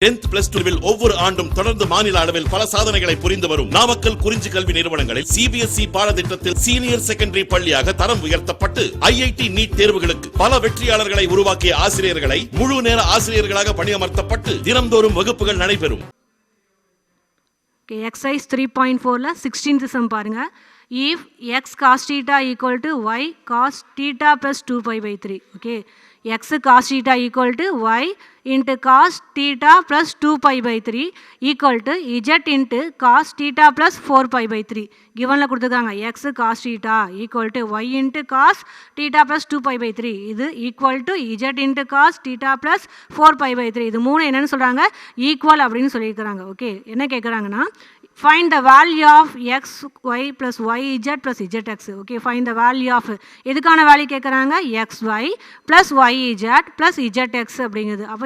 10th plus 2 ஒவ்வொரு ஆண்டும் தொடர்ந்து மாநில அளவில் பல சாதனைகளை புரிந்து வரும் நாமக்கல் குறிஞ்சி கல்வி நிறுவனங்களில் CBSE பாடத்திட்டத்தில் சீனியர் செகண்டரி பள்ளியாக தரம் உயர்த்தப்பட்டு IIT நீட் தேர்வுகளுக்கு பல வெற்றியாளர்களை உருவாக்கிய ஆசிரியர்களை முழு நேர ஆசிரியர்களாக பணியமர்த்தப்பட்டு தினம்தோறும் வகுப்புகள் நடைபெறும். Exercise 3.4ல 16th sum பாருங்க. If x cos theta equal to y cos theta plus 2 pi by 3. Okay. X cos theta equal to y into cos theta plus 2 pi by 3 equal to z into cos theta plus 4 pi by 3. Given கொடுத்துருக்காங்க x cos theta equal to y into cos theta plus 2 pi by 3. இது equal to z into cos theta plus 4 pi by 3. இது மூணு என்னன்னு சொல்கிறாங்க equal அப்படின்னு சொல்லியிருக்கிறாங்க. Okay, என்ன கேட்குறாங்கன்னா find the value of x y plus y z plus zx. Okay, find the value of எதுக்கான வேல்யூ கேட்குறாங்க xy plus yz plus zx அப்படிங்குது. அப்போ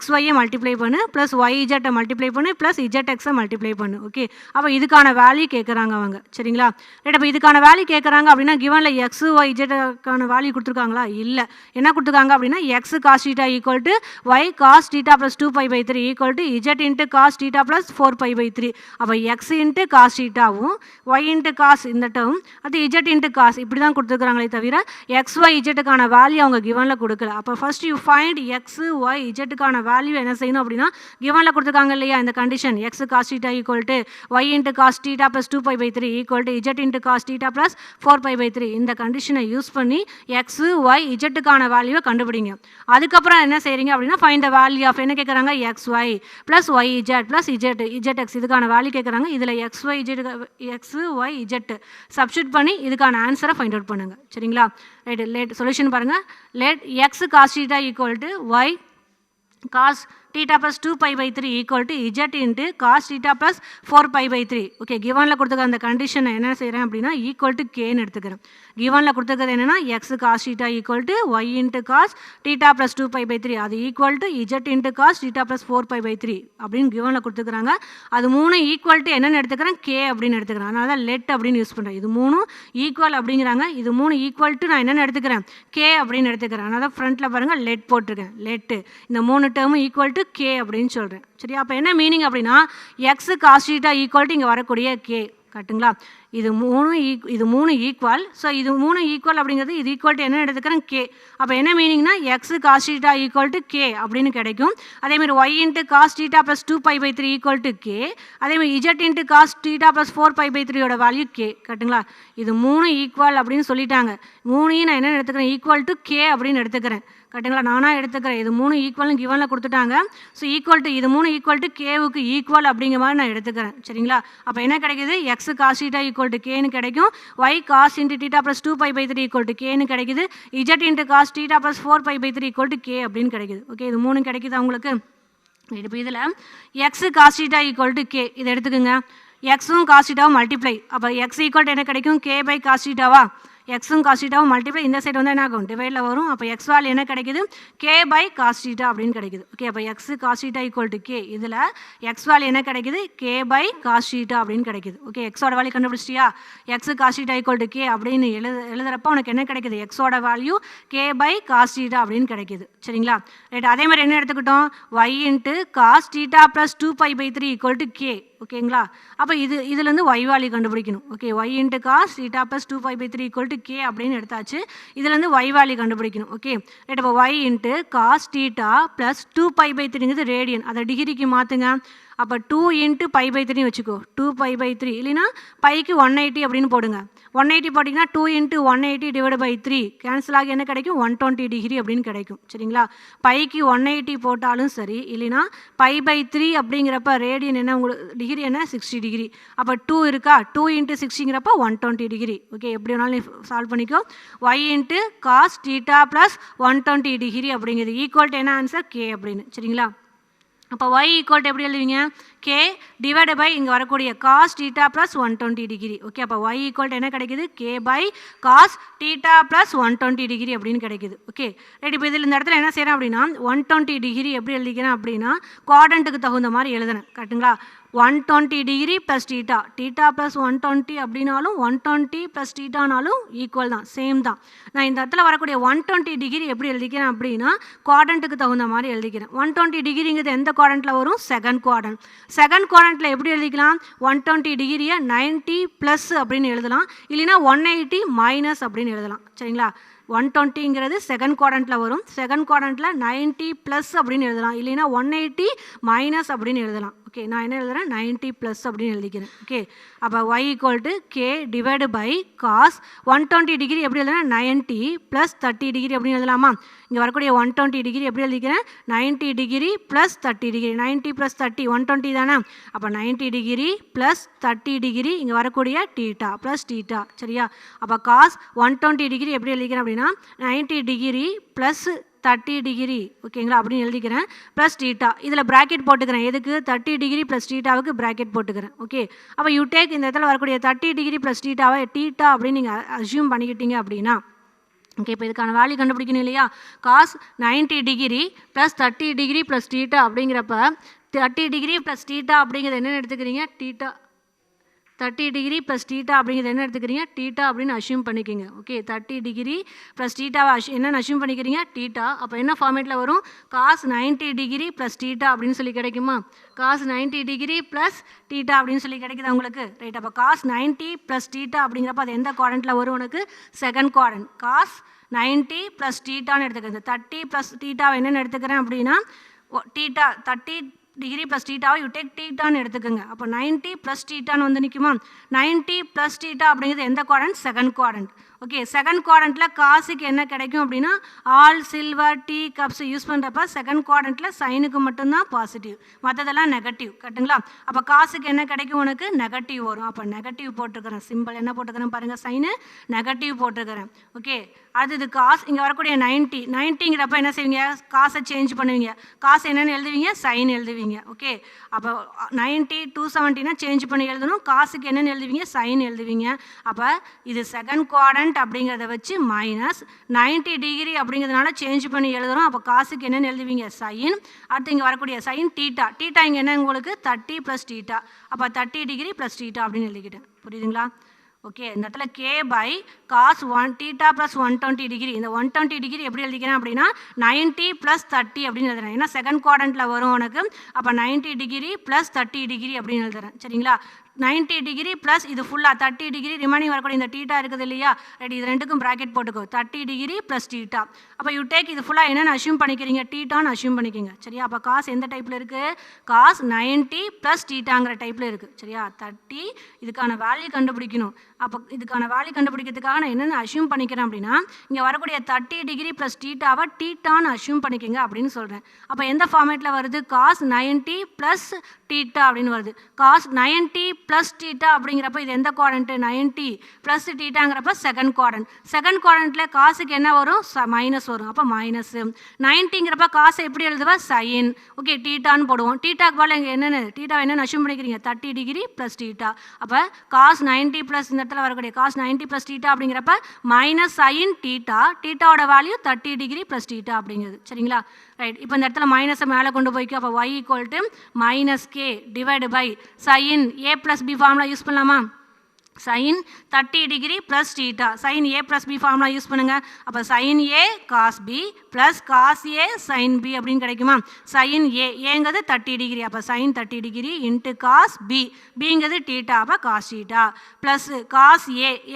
xy மல்டிப்ளை பண்ணு ப்ளஸ் yz மல்டிப்ளை பண்ணு ப்ளஸ் zx மல்டிப்ளை பண்ணு. Okay, அப்போ இதுக்கான value கேட்குறாங்க அவங்க. சரிங்களா, ரைட். அப்போ இதுக்கான வேல்யூ கேட்குறாங்க அப்படின்னா கிவனில் x y zக்கான வேல்யூ கொடுத்துருக்காங்களா? இல்லை. என்ன கொடுத்துருக்காங்க அப்படின்னா x cos theta equal to y cos theta plus 2 pi by 3 equal to z into cos theta plus 4 pi by 3. அப்போ x into cos thetaவும் y into cos இந்த டேர்ம் அது z into cos இப்படி தான் கொடுத்துருக்காங்களே தவிர x y zக்கான value அவங்க கிவனில் கொடுக்கல. அப்போ first you find x y zக்கான வேல்யூ என்ன செய்யணும் அப்படின்னா கிவனில் கொடுத்துருக்காங்க இல்லையா இந்த condition x cos theta equal to y into cos theta plus 2 pi by 3 equal to z into cos theta plus 4 pi by 3 இந்த கண்டிஷனை யூஸ் பண்ணி x y zக்கான வேல்யூவை கண்டுபிடிங்க. அதுக்கப்புறம் என்ன செய்றீங்க அப்படின்னா ஃபைண்ட் த வேல்யூ ஆஃப் என்ன கேட்குறாங்க xy plus yz plus zx இதுக்கான வேல்யூ கேட்குறாங்க. இதில் XYZ சப்ஸ்டியூட் பண்ணி இதுக்கான ஆன்சரை ஃபைண்ட் அவுட் பண்ணுங்க. சரிங்களா, ரைட். லேட் சொல்யூஷன் பாருங்கள். Late x cos theta equal to y cos theta plus 2 pi by 3 equal to z into cos theta plus 4 pi by 3. Okay, கிவனில் கொடுத்துருக்க அந்த கண்டிஷனை என்ன செய்கிறேன் அப்படின்னா ஈக்குவல் டு கேன்னு எடுத்துக்கிறேன். கிவனில் கொடுத்துருக்கிறது என்னென்னா x cos theta equal to y into cos theta plus 2 pi by 3 அது equal to z into cos theta plus 4 pi by 3 அப்படின்னு கிவனில் கொடுத்துருக்குறாங்க. அது மூணு ஈக்குவல் டு என்னென்னு எடுத்துக்கிறேன் k அப்படின்னு எடுத்துக்கிறேன். அதனால தான் லெட் அப்படின்னு யூஸ் பண்ணுறேன். இது மூணு ஈக்குவல் அப்படிங்கிறாங்க. இது மூணு ஈக்குவல் டு நான் என்னென்னு எடுத்துக்கிறேன் k அப்படின்னு எடுத்துக்கிறேன். அதனால தான் ஃப்ரண்ட்டில் பாருங்கள் லெட் போட்டிருக்கேன். லெட்டு இந்த மூணு டேர்மும் ஈக்குவல் டு k அப்படின்னு சொல்கிறேன். சரி, அப்போ என்ன மீனிங் அப்படின்னா x cos theta equal to இங்கே வரக்கூடிய k கட்டுங்களா. இது மூணு ஈக்குவல். ஸோ இது மூணு ஈக்குவல் அப்படிங்கிறது இது ஈக்குவல் டு என்ன எடுத்துக்கிறேன் k. அப்போ என்ன மீனிங்னா x cos theta equal to k அப்படின்னு கிடைக்கும். அதேமாதிரி y into cos theta plus 2 pi by 3 equal to k. அதேமாதிரி z into cos theta plus 4 pi by 3 value k கட்டுங்களா. இது மூணு ஈக்குவல் அப்படின்னு சொல்லிட்டாங்க. மூணையும் நான் என்ன எடுத்துக்கிறேன் ஈக்குவல் டு k அப்படின்னு எடுத்துக்கிறேன். கட்டுங்களா, நானாக எடுத்துக்கிறேன். இது மூணு ஈக்குவல்னு கிவனில் கொடுத்துட்டாங்க. ஸோ ஈக்குவல் டு இது மூணு ஈக்குவல் டு கேவுக்கு ஈக்குவல் அப்படிங்கிற மாதிரி நான் எடுத்துக்கிறேன். சரிங்களா, அப்போ என்ன கிடைக்குது x cos theta equal to கேன்னு கிடைக்கும். y cos into theta plus 2 pi by 3 equal to கேன்னு கிடைக்குது. z into cos theta plus 4 pi by 3 equal to k அப்படின்னு கிடைக்குது. ஓகே, இது மூணு கிடைக்குது அவங்களுக்கு. இப்போ இதில் x cos theta equal to k இதை எடுத்துக்கோங்க. எக்ஸும் cos theta மல்டிப்ளை. அப்போ x ஈக்குவல் டு என்ன கிடைக்கும் k by cos theta எக்ஸும் cos theta மல்டிப்ளை. இந்த சைடு வந்து என்ன ஆகும் டிவைடில் வரும். அப்போ எக்ஸ் வேல்யூ என்ன கிடைக்குது k by cos theta அப்படின்னு கிடைக்குது. ஓகே, அப்போ x cos theta equal to k இதில் எக்ஸ் வேல்யூ என்ன கிடைக்குது k by cos theta அப்படின்னு கிடைக்குது. ஓகே, எக்ஸோட வேல்யூ கண்டுபிடிச்சிட்டியா? x cos theta equal to k அப்படின்னு எழுதுறப்ப உனக்கு என்ன கிடைக்குது எக்ஸோட value k by cos theta அப்படின்னு கிடைக்குது. சரிங்களா, ரைட். அதே மாதிரி என்ன எடுத்துக்கிட்டோம் y into cos theta plus 2 pi by 3 equal to k. ஓகேங்களா, அப்போ இதுலேருந்து y வேல்யூ கண்டுபிடிக்கணும். Okay, y into cos theta plus 2 pi by 3 equal to k அப்படின்னு எடுத்தாச்சு. இதுலேருந்து y வேல்யூ கண்டுபிடிக்கணும். Okay, right. அப்போ y into cos theta plus 2 pi by 3ங்கிறது ரேடியன். அதை டிகிரிக்கு மாற்றுங்க. அப்போ 2 into pi by 3 வச்சுக்கோ. 2 pi by 3 இல்லைன்னா பைக்கு 180 அப்படின்னு போடுங்க. 180 போட்டிங்கன்னா 2 into 180 டிவைட் பை 3 கேன்சல் ஆகி என்ன கிடைக்கும் 120 டிகிரி அப்படின்னு கிடைக்கும். சரிங்களா, பைக்கு 180 போட்டாலும் சரி இல்லைன்னா பை பை 3 அப்படிங்கிறப்ப ரேடியன் என்ன உங்களுக்கு டிகிரி என்ன 60 டிகிரி. அப்போ 2 இருக்கா 2 into 60ங்கிறப்ப 120 டிகிரி. ஓகே, எப்படி வேணாலும் நீ சால்வ் பண்ணிக்கோ. y into cos theta plus 120 degree அப்படிங்கிறது ஈக்குவல் டு என்ன ஆன்சர் k அப்படின்னு. சரிங்களா, அப்போ y ஈக்குவல் டு எப்படி எழுதுவீங்க k டிவைட் பை இங்கே வரக்கூடிய cos theta plus 120 degree. Okay, அப்போ y ஈக்குவல் டு என்ன கிடைக்குது k by cos theta plus 120 degree அப்படின்னு கிடைக்குது. Okay, right. இப்போ இதில் இந்த இடத்துல என்ன செய்கிறேன் அப்படின்னா 120 டிகிரி எப்படி எழுதிக்கிறேன் அப்படின்னா குவாட்ரண்ட்டுக்கு தகுந்த மாதிரி எழுதுனேன். கரெக்டுங்களா, 120 degree plus theta, theta plus 120 அப்படின்னாலும் 120 ப்ளஸ் டீட்டானாலும் ஈக்குவல் தான், சேம் தான். நான் இந்த இடத்துல வரக்கூடிய 120 டிகிரி எப்படி எழுதிக்கிறேன் அப்படின்னா குவாட்ரண்ட்டுக்கு தகுந்த மாதிரி எழுதிக்கிறேன். 120 டிகிரிங்கிறது எந்த குவாட்ரண்ட்டில் வரும்? Second quadrant. செகண்ட் குவாட்ரண்ட்டில் எப்படி எழுதிக்கலாம்? 120 டிகிரியை 90 ப்ளஸ் அப்படின்னு எழுதலாம், இல்லைன்னா 180 மைனஸ் அப்படின்னு எழுதலாம். சரிங்களா? 120ங்கிறது செகண்ட் குவாட்ரண்ட்டில் வரும். செகண்ட் குவாட்ரண்ட்டில் 90 ப்ளஸ் அப்படின்னு எழுதலாம், இல்லைன்னா 180 மைனஸ் அப்படின்னு எழுதலாம். ஓகே, நான் என்ன எழுதுறேன்? 90 ப்ளஸ் அப்படின்னு எழுதிக்கிறேன். ஓகே, அப்போ y equal to K divide by cos 120 degree எப்படி எழுதுறேன்? 90 ப்ளஸ் 30 டிகிரி அப்படின்னு எழுதலாமா? இங்கே வரக்கூடிய 120 டிகிரி எப்படி எழுதிக்கிறேன்? 90 டிகிரி ப்ளஸ் 30 டிகிரி. 90 ப்ளஸ் 30 120 தானே? அப்போ 90 டிகிரி ப்ளஸ் 30 டிகிரி இங்கே வரக்கூடிய டீட்டா ப்ளஸ் டீட்டா. சரியா? அப்போ காஸ் 120 டிகிரி எப்படி எழுதிக்கிறேன் அப்படின்னா 90 டிகிரி ப்ளஸ் 30 டிகிரி. ஓகேங்களா? அப்படின்னு எழுதிக்கிறேன். ப்ளஸ் டீட்டா இதில் ப்ராக்கெட் போட்டுக்கிறேன். எதுக்கு? 30 டிகிரி ப்ளஸ் டீட்டாவுக்கு ப்ராக்கெட் போட்டுக்கிறேன். ஓகே, அப்போ யூ டேக் இந்த இடத்துல வரக்கூடிய 30 டிகிரி ப்ளஸ் டீட்டாவை டீட்டா அப்படின்னு நீங்கள் அஸ்யூம் பண்ணிக்கிட்டீங்க அப்படின்னா, ஓகே, இப்போ இதுக்கான வேல்யூ கண்டுபிடிக்கணும் இல்லையா? Cos 90 degree plus 30 degree plus theta அப்படிங்கிறப்ப 30 டிகிரி ப்ளஸ் டீட்டா அப்படிங்கிறது என்னென்னு எடுத்துக்கிறீங்க? டீட்டா. 30 டிகிரி ப்ளஸ் டீட்டா அப்படிங்கிறது என்ன எடுத்துக்கிறீங்க? டீட்டா அப்படின்னு அஷ்யூம் பண்ணிக்கிங்க. ஓகே, 30 டிகிரி ப்ளஸ் டீட்டாவை என்னென்னு அஷ்யூம் பண்ணிக்கிறீங்க? டீட்டா. அப்போ என்ன ஃபார்மேட்டில் வரும்? காஸ் 90 டிகிரி ப்ளஸ் டீட்டா அப்படின்னு சொல்லி கிடைக்குமா? காஸ் 90 டிகிரி ப்ளஸ் டீட்டா அப்படின்னு சொல்லி கிடைக்குதா உங்களுக்கு? ரைட். அப்போ காஸ் 90 ப்ளஸ் டீட்டா அப்படிங்கிறப்ப அது எந்த குவாட்ரண்ட்டில் வரும் உனக்கு? Second quadrant. காஸ் 90 ப்ளஸ் டீட்டான்னு எடுத்துக்கிறது. 30 ப்ளஸ் டீட்டாவை என்னென்னு எடுத்துக்கிறேன் அப்படின்னா டீட்டா 30 டிகிரி ப்ளஸ் டீட்டாவை யூ டேக் டீட்டான்னு எடுத்துக்கோங்க. அப்போ 90 ப்ளஸ் டீட்டான்னு வந்து நிற்குமா? 90 ப்ளஸ் டீட்டா அப்படிங்கிறது எந்த quadrant? Second quadrant. Okay, second குவாட்ரண்ட்டில் காசுக்கு என்ன கிடைக்கும் அப்படின்னா all silver tea cups use பண்ணுறப்ப செகண்ட் குவாட்ரண்ட்டில் சைனுக்கு மட்டும்தான் பாசிட்டிவ், மற்றதெல்லாம் நெகட்டிவ். கரெக்டுங்களா? அப்போ காசுக்கு என்ன கிடைக்கும் உனக்கு? நெகட்டிவ் வரும். அப்போ நெகட்டிவ் போட்டுக்கிறேன். சிம்பிள் என்ன போட்டுக்கிறேன் பாருங்கள், சைனு நெகட்டிவ் போட்டுக்கிறேன். ஓகே, அடுத்தது காசு இங்கே வரக்கூடிய 90ங்கிறப்ப என்ன செய்வீங்க? காசை சேஞ்ச் பண்ணுவீங்க. காசு என்னென்னு எழுதுவீங்க? சைன் எழுதுவீங்க. ஓகே, அப்போ 90 270னா சேஞ்ச் பண்ணி எழுதணும். காசுக்கு என்னென்னு எழுதுவீங்க? சைன் எழுதுவீங்க. அப்போ இது செகண்ட் குவாட்ரண்ட் அப்படிங்கிறத வச்சு மைனஸ் 90 டிகிரி அப்படிங்கிறதுனால சேஞ்ச் பண்ணி எழுதுறோம். அப்போ காசுக்கு என்னென்னு எழுதுவீங்க? சைன். அடுத்து இங்கே வரக்கூடிய சைன் டீட்டா. டீட்டா இங்கே என்ன உங்களுக்கு? 30 ப்ளஸ் டீட்டா. அப்போ 30 டிகிரி ப்ளஸ் டீட்டா அப்படின்னு எழுதிக்கிட்டேன். புரியுதுங்களா? ஓகே, இந்த இடத்துல K by cos 1 theta plus 120 degree. இந்த 120 டிகிரி எப்படி எழுதிக்கிறேன் அப்படின்னா 90 ப்ளஸ் 30 அப்படின்னு எழுதுறேன். ஏன்னா செகண்ட் குவாட்ரண்ட்டில் வரும் உனக்கு. அப்போ 90 டிகிரி ப்ளஸ் 30 டிகிரி அப்படின்னு எழுதுறேன். சரிங்களா? 90 டிகிரி ப்ளஸ் இது ஃபுல்லாக 30 டிகிரி ரிமைனிங் வரக்கூடிய இந்த டீட்டா இருக்குது இல்லையா? ரைட், இது ரெண்டுக்கும் ப்ராக்கெட் போட்டுக்கோ. 30 டிகிரி ப்ளஸ் டீட்டா. அப்போ யூ டேக் இது ஃபுல்லாக என்னென்னு அஷ்யூம் பண்ணிக்கிறீங்க? டீட்டான்னு அஷ்யூம் பண்ணிக்கிங்க. சரியா? அப்போ காஸ் எந்த டைப்பில் இருக்குது? காஸ் 90 ப்ளஸ் டீட்டாங்கிற டைப்பில் இருக்குது. சரியா? 30 இதுக்கான வேல்யூ கண்டுபிடிக்கணும். அப்போ இதுக்கான வேல்யூ கண்டுபிடிக்கிறதுக்காக நான் என்னென்னு அஷ்யூம் பண்ணிக்கிறேன் அப்படின்னா இங்கே வரக்கூடிய 30 டிகிரி ப்ளஸ் டீட்டாவை டீட்டான்னு அஷ்யூம் பண்ணிக்கிங்க அப்படின்னு சொல்கிறேன். அப்போ எந்த ஃபார்மேட்டில் வருது? காஸ் 90 ப்ளஸ் டீட்டா அப்படின்னு வருது. காஸ் 90 ப்ளஸ் டீட்டா அப்படிங்கிறப்ப இது எந்த குவாட்ரண்ட்? 90 ப்ளஸ் டீட்டாங்கிறப்ப செகண்ட் குவாட்ரண்ட். செகண்ட் குவாட்ரண்ட்டில் காசுக்கு என்ன வரும்? மைனஸ் வரும். அப்போ மைனஸ் 90ங்கிறப்ப காசை எப்படி எழுதுவா? சைன். ஓகே, டீட்டான்னு போடுவோம். டீட்டாக்கு போல இங்கே என்னென்னு டீட்டா என்னென்னு அஷ்யூம் பண்ணிக்கிறீங்க? 30 டிகிரி ப்ளஸ் டீட்டா. அப்போ காஸ் 90 ப்ளஸ் இந்த இடத்துல வரக்கூடிய காஸ் 90 ப்ளஸ் டீட்டா அப்படிங்கிறப்ப மைனஸ் சைன் டீட்டா. டீட்டாவோட வேல்யூ 30 டிகிரி ப்ளஸ் டீட்டா அப்படிங்கிறது. சரிங்களா? ரைட், இப்போ இந்த இடத்துல மைனஸை மேலே கொண்டு போய்க்கும். அப்போ y equal to minus K divide by sine A plus B formula use பண்ணலாமா? Sine 30 degree plus theta. Sine A plus B formula use பண்ணுங்கள். அப்போ sine A cos B plus cos A sine B அப்படின்னு கிடைக்குமா? Sine ஏங்கிறது 30 degree. அப்போ sine 30 degree into cos B. பிங்கிறது theta. அப்போ cos theta plus cos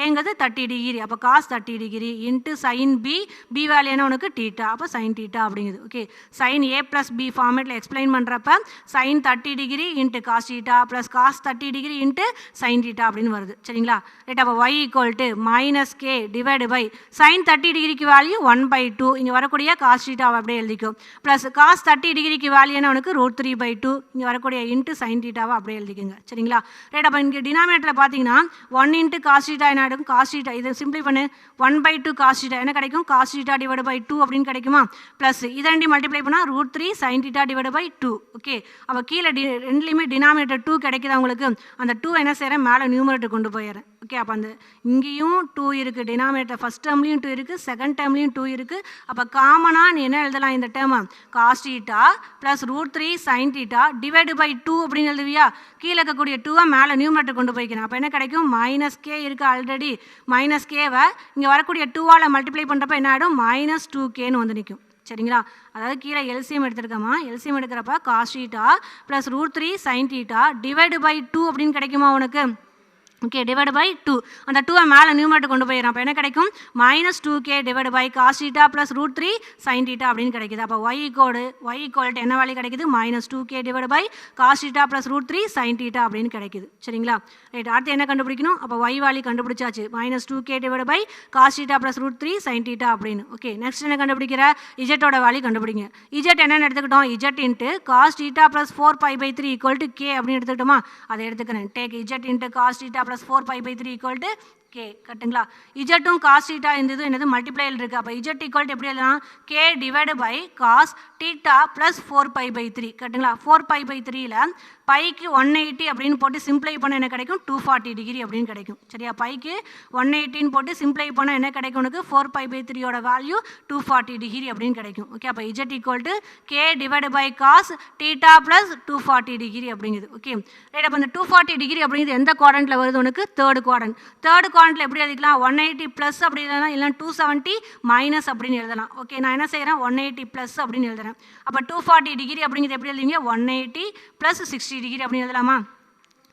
ஏங்கிறது 30 degree. அப்போ cos 30 degree into sine B. B value என்ன உனக்கு? டீட்டா. அப்போ சைன் டீட்டா அப்படிங்குது. Okay, sine A plus B ஃபார்மேட்டில் எக்ஸ்பிளைன் பண்ணுறப்ப sine 30 degree into cos theta plus cos 30 degree into sine theta அப்படின்னு வருது. சரிங்களா? ரைட், அப்போ y equal to minus K divide by sine 30 டிகிரிக்கு வேல்யூ 1/2. இங்கே வரக்கூடிய காஸ் டீட்டாவை அப்படியே எழுதிக்கும். ப்ளஸ் காஸ் 30 டிகிரிக்கு வேல்யூ என்ன உனக்கு? √3/2. இங்கே வரக்கூடிய இன்ட்டு சைன் டீட்டாவை அப்படியே எழுதிக்குங்க. சரிங்களா? ரைட், அப்போ இங்கே டினாமினேட்டரில் பார்த்தீங்கன்னா 1 இன்ட்டு காஸ் டீட்டா என்ன ஆகிடும்? Cos theta. இதை சிம்பிளை பண்ணு. 1/2 காஸ் டீட்டா என்ன கிடைக்கும்? காஸ் டீட்டா டிவைடு பை 2 அப்படின்னு கிடைக்குமா? ப்ளஸ் இதை ரெண்டு மல்டிப்ளை பண்ணால் √3 sine theta divide by 2. Okay, அப்போ கீழே ரெண்டுலேயுமே டினாமினேட்டர் 2 கிடைக்குதா உங்களுக்கு? அந்த 2 என்ன செய்கிறேன்? மேலே நியூமரேட்டர் கொண்டு போயிடுறேன். ஓகே. அப்போ அந்த இங்கேயும் 2 இருக்குது, டினாமினேட்டர் ஃபஸ்ட் டேர்ம்லேயும் 2 இருக்குது, செகண்ட் டேர்ம்லேயும் 2 இருக்குது. அப்போ காமனாக நீ என்ன எழுதலாம் இந்த டேர்மை, cos theta plus √3 sine theta divide by 2 அப்படின்னு எழுதுவியா. கீழே இருக்கக்கூடிய 2வை மேலே நியூமரேட்டர் கொண்டு போய்க்கிறேன். அப்போ என்ன கிடைக்கும், -k இருக்குது ஆல்ரெடி, -kவை இங்கே வரக்கூடிய 2ஆல் மல்டிப்ளை பண்ணுறப்ப என்ன ஆகிடும், -2kன்னு வந்து நிற்கும். சரிங்களா. அதாவது கீழே எல்சிஎம் எடுத்துருக்கோமா, எல்சிஎம் எடுக்கிறப்ப cos theta plus √3 sine theta divide by 2 அப்படின்னு கிடைக்குமா உனக்கு. ஓகே, டிவைடு பை 2, அந்த 2வை மேலே நியூமரேட்டர் கொண்டு போயிடும். அப்போ என்ன கிடைக்கும், -2k divide by cos theta plus √3 sine theta அப்படின்னு கிடைக்குது. அப்போ y ஈக்குவல் என்ன வேல்யூ கிடைக்குது, -2k divide by cos theta plus √3 sine theta அப்படின்னு கிடைக்குது. சரிங்களா. ரைட், அடுத்து என்ன கண்டுபிடிக்கணும், அப்போ y வேல்யூ கண்டுபிடிச்சாச்சு, -2k divide by cos theta plus √3 sine theta அப்படின்னு. ஓகே, நெக்ஸ்ட் என்ன கண்டுபிடிக்கிற, இஜெட்டோட வேல்யூ கண்டுபிடிங்க. இஜெட் என்னென்னு எடுத்துக்கிட்டோம், z into cos theta plus 4π/3 equal to k அப்படின்னு எடுத்துக்கிட்டோமா. அதை எடுத்துக்கிறேன். Take z into cos theta plus 4π/3 equal to k. கட்டுங்களா. இஜெட்டும் காஸ் டீட்டா இருந்தது என்னது மல்டிப்ளைல் இருக்குது. அப்போ இஜெட் ஈக்குவல் டு எப்படி எழுதலாம், k divide by cos theta plus 4π/3. கட்டுங்களா. 4π/3ல் பைக்கு 180 அப்படின்னு போட்டு சிம்ப்ளை பண்ண என்ன கிடைக்கும், 240 டிகிரி அப்படின்னு கிடைக்கும். சரியா. பைக்கு 180ன்னு போட்டு சிம்ப்ளை பண்ண என்ன கிடைக்கும் உனக்கு, 4π/3யோட வேல்யூ 240 டிகிரி அப்படின்னு கிடைக்கும். ஓகே, அப்போ z equal to k divide by cos theta plus 240 degree அப்படிங்குது. Okay right. அப்போ இந்த 240 டிகிரி அப்படிங்கிறது எந்த குவாட்ரண்ட்டில் வருது உனக்கு, தேர்ட் குவாட்ரண்ட். தேர்ட் குவாட்ரண்ட்டில் எப்படி எழுதிக்கலாம், 180 ப்ளஸ் அப்படி எழுதலாம், இல்லை 270 மைனஸ் அப்படின்னு எழுதலாம். ஓகே, நான் என்ன செய்கிறேன், 180 ப்ளஸ் அப்படின்னு எழுதுறேன். அப்போ 240 டிகிரி அப்படிங்கிறது எப்படி எழுதுவீங்க, 180 ப்ளஸ் 60 டிகிரி அப்படின்னு எழுதலாமா.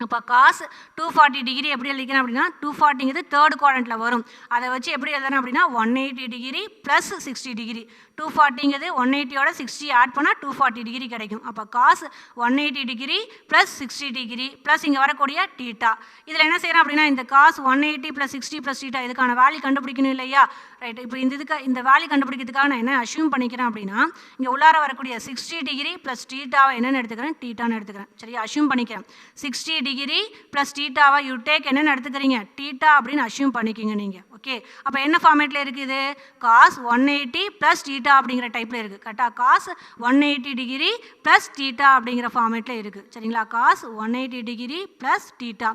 அப்போ காஸ் 240 டிகிரி எப்படி எழுதிக்கிறேன் அப்படின்னா, 240ங்கிறது தேர்ட் குவாட்ரண்ட்டில் வரும். அதை வச்சு எப்படி எழுதுறேன் அப்படின்னா, 180 டிகிரி ப்ளஸ் 60 டிகிரி. 240ங்கிறது 180யோட 60 ஆட் பண்ணால் 240 டிகிரி கிடைக்கும். அப்போ cos 180 degree plus 60 degree plus இங்கே வரக்கூடிய டீட்டா. இதில் என்ன செய்கிறேன் அப்படின்னா, இந்த காஸ் 180 ப்ளஸ் 60 ப்ளஸ் டீட்டா இதுக்கான வேல்யூ கண்டுபிடிக்கணும் இல்லையா. ரைட், இப்போ இந்த வேல்யூ கண்டுபிடிக்கிறதுக்காக நான் என்ன அஷ்யூம் பண்ணிக்கிறேன் அப்படின்னா, இங்கே உள்ளார வரக்கூடிய 60 டிகிரி ப்ளஸ் டீட்டாவை என்னென்னு எடுத்துக்கிறேன், டீட்டான்னு எடுத்துக்கிறேன். சரியா, அஷ்யூம் பண்ணிக்கிறேன். 60 டிகிரி ப்ளஸ் டீட்டாவை யூ டேக் என்னென்னு எடுத்துக்கிறீங்க, டீட்டா அப்படின்னு அஷ்யூம் பண்ணிக்கிங்க நீங்கள். ஓகே, அப்போ என்ன ஃபார்மேட்டில் இருக்குது, காஸ் 180 ப்ளஸ் டீட்டா அப்படிங்கிற டைப்பில் இருக்குது. கரெக்டாக, காஸ் 180 டிகிரி ப்ளஸ் டீட்டா அப்படிங்கிற ஃபார்மேட்டில் இருக்குது. சரிங்களா. Cos 180 degree plus theta.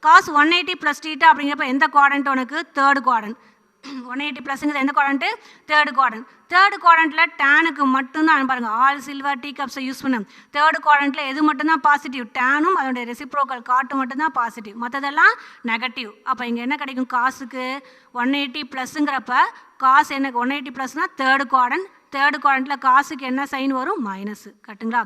Cos 180 plus theta அப்படிங்கிறப்ப எந்த குவாட்ரண்ட் உனக்கு, தேர்ட் குவாட்ரண்ட். 180 ப்ளஸ்ங்கிறது எந்த குவாட்ரண்ட்டு, தேர்ட் குவாட்ரண்ட். தேர்ட் குவாட்ரண்ட்டில் டேனுக்கு மட்டும்தான் பாருங்கள், ஆல் சில்வர் டீ கப்ஸை யூஸ் பண்ண. தேர்ட் குவாட்ரண்ட்டில் எது மட்டும்தான் பாசிட்டிவ், டேனும் அதோடைய ரெசிப்ரோக்கல் காட்டு மட்டும்தான் பாசிட்டிவ், மற்றதெல்லாம் நெகட்டிவ். அப்போ இங்கே என்ன கிடைக்கும், காசுக்கு 180 ப்ளஸ்ங்கிறப்ப காசு என்ன, 180 ப்ளஸ்னால் தேர்ட் குவாட்ரண்ட். தேர்ட் குவாட்ரண்ட்டில் காசுக்கு என்ன சைன் வரும், மைனஸ். கட்டுங்களா.